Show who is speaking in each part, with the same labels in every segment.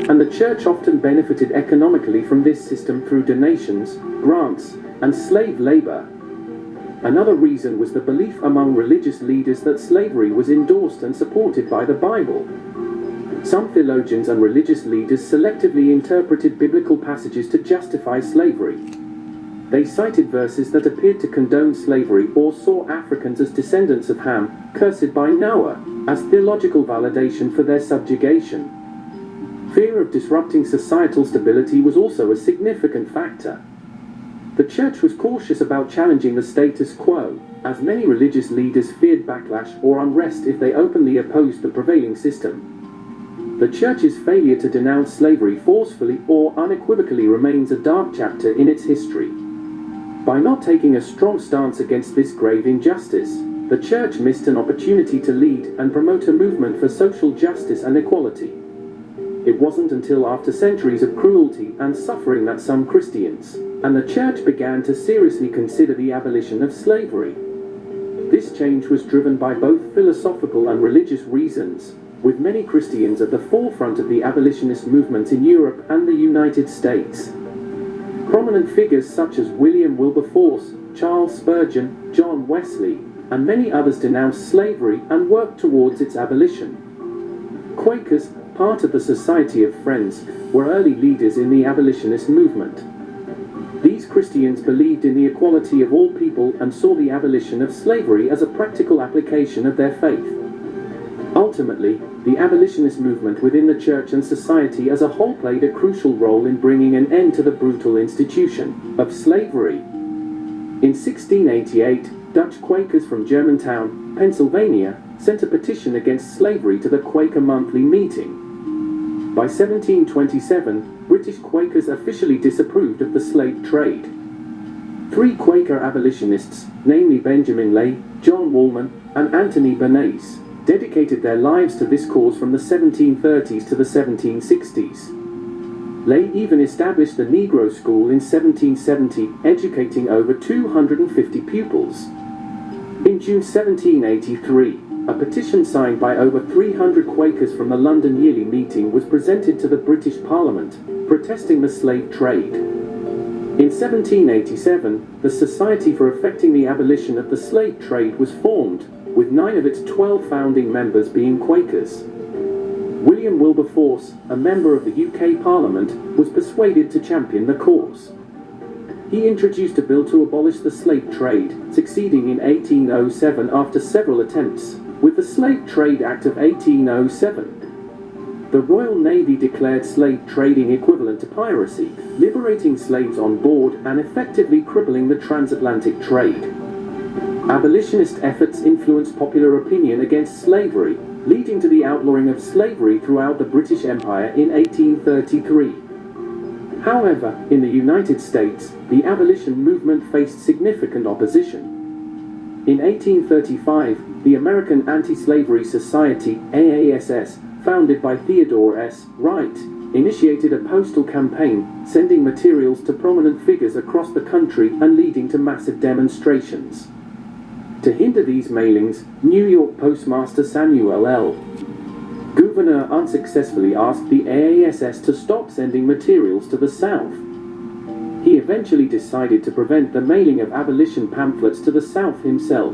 Speaker 1: and the church often benefited economically from this system through donations, grants, and slave labor. Another reason was the belief among religious leaders that slavery was endorsed and supported by the Bible. Some theologians and religious leaders selectively interpreted biblical passages to justify slavery. They cited verses that appeared to condone slavery or saw Africans as descendants of Ham, cursed by Noah, as theological validation for their subjugation. Fear of disrupting societal stability was also a significant factor. The church was cautious about challenging the status quo, as many religious leaders feared backlash or unrest if they openly opposed the prevailing system. The church's failure to denounce slavery forcefully or unequivocally remains a dark chapter in its history. By not taking a strong stance against this grave injustice, the church missed an opportunity to lead and promote a movement for social justice and equality. It wasn't until after centuries of cruelty and suffering that some Christians and the church began to seriously consider the abolition of slavery. This change was driven by both philosophical and religious reasons, with many Christians at the forefront of the abolitionist movement in Europe and the United States. Prominent figures such as William Wilberforce, Charles Spurgeon, John Wesley, and many others denounced slavery and worked towards its abolition. Quakers, part of the Society of Friends, were early leaders in the abolitionist movement. These Christians believed in the equality of all people and saw the abolition of slavery as a practical application of their faith. Ultimately, the abolitionist movement within the church and society as a whole played a crucial role in bringing an end to the brutal institution of slavery. In 1688, Dutch Quakers from Germantown, Pennsylvania, sent a petition against slavery to the Quaker Monthly Meeting. By 1727, British Quakers officially disapproved of the slave trade. 3 Quaker abolitionists, namely Benjamin Lay, John Woolman, and Anthony Bernays, dedicated their lives to this cause from the 1730s to the 1760s. Lay even established the Negro School in 1770, educating over 250 pupils. In June 1783, a petition signed by over 300 Quakers from the London Yearly Meeting was presented to the British Parliament, protesting the slave trade. In 1787, the Society for Effecting the Abolition of the Slave Trade was formed, with 9 of its 12 founding members being Quakers. William Wilberforce, a member of the UK Parliament, was persuaded to champion the cause. He introduced a bill to abolish the slave trade, succeeding in 1807 after several attempts, with the Slave Trade Act of 1807. The Royal Navy declared slave trading equivalent to piracy, liberating slaves on board and effectively crippling the transatlantic trade. Abolitionist efforts influenced popular opinion against slavery, leading to the outlawing of slavery throughout the British Empire in 1833. However, in the United States, the abolition movement faced significant opposition. In 1835, the American Anti-Slavery Society, AASS, founded by Theodore S. Wright, initiated a postal campaign, sending materials to prominent figures across the country and leading to massive demonstrations. To hinder these mailings, New York Postmaster Samuel L. Gouverneur unsuccessfully asked the AASS to stop sending materials to the South. He eventually decided to prevent the mailing of abolition pamphlets to the South himself.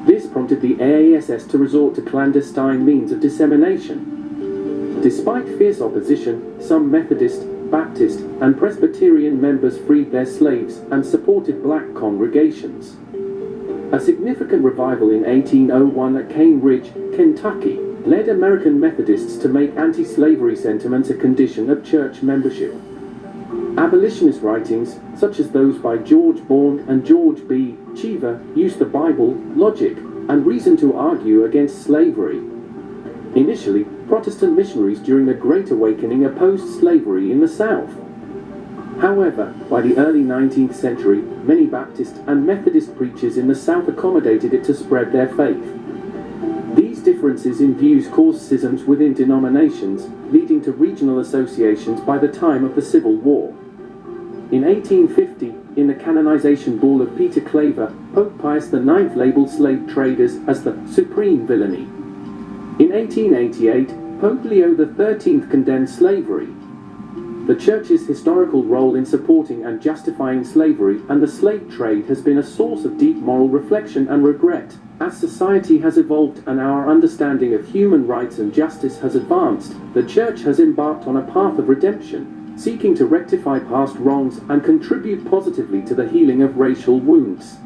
Speaker 1: This prompted the AASS to resort to clandestine means of dissemination. Despite fierce opposition, some Methodist, Baptist, and Presbyterian members freed their slaves and supported black congregations. A significant revival in 1801 at Cane Ridge, Kentucky, led American Methodists to make anti-slavery sentiments a condition of church membership. Abolitionist writings, such as those by George Bourne and George B. Cheever, used the Bible, logic, and reason to argue against slavery. Initially, Protestant missionaries during the Great Awakening opposed slavery in the South. However, by the early 19th century, many Baptist and Methodist preachers in the South accommodated it to spread their faith. These differences in views caused schisms within denominations, leading to regional associations by the time of the Civil War. In 1850, in the canonization bull of Peter Claver, Pope Pius IX labeled slave traders as the supreme villainy. In 1888, Pope Leo XIII condemned slavery. The Church's historical role in supporting and justifying slavery and the slave trade has been a source of deep moral reflection and regret. As society has evolved and our understanding of human rights and justice has advanced, the Church has embarked on a path of redemption, seeking to rectify past wrongs and contribute positively to the healing of racial wounds.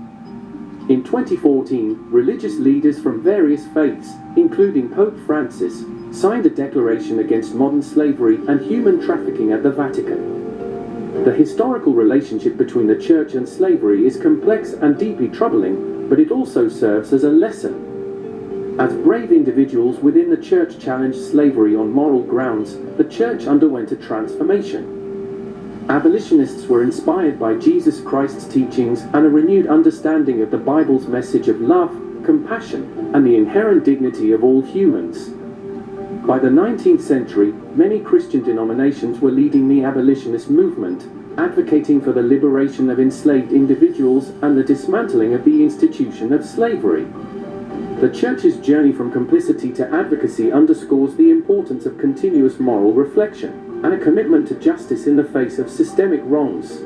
Speaker 1: In 2014, religious leaders from various faiths, including Pope Francis, signed a declaration against modern slavery and human trafficking at the Vatican. The historical relationship between the Church and slavery is complex and deeply troubling, but it also serves as a lesson. As brave individuals within the Church challenged slavery on moral grounds, the Church underwent a transformation. Abolitionists were inspired by Jesus Christ's teachings and a renewed understanding of the Bible's message of love, compassion, and the inherent dignity of all humans. By the 19th century, many Christian denominations were leading the abolitionist movement, advocating for the liberation of enslaved individuals and the dismantling of the institution of slavery. The Church's journey from complicity to advocacy underscores the importance of continuous moral reflection and a commitment to justice in the face of systemic wrongs.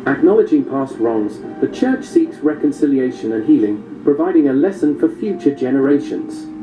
Speaker 1: Acknowledging past wrongs, the Church seeks reconciliation and healing, providing a lesson for future generations.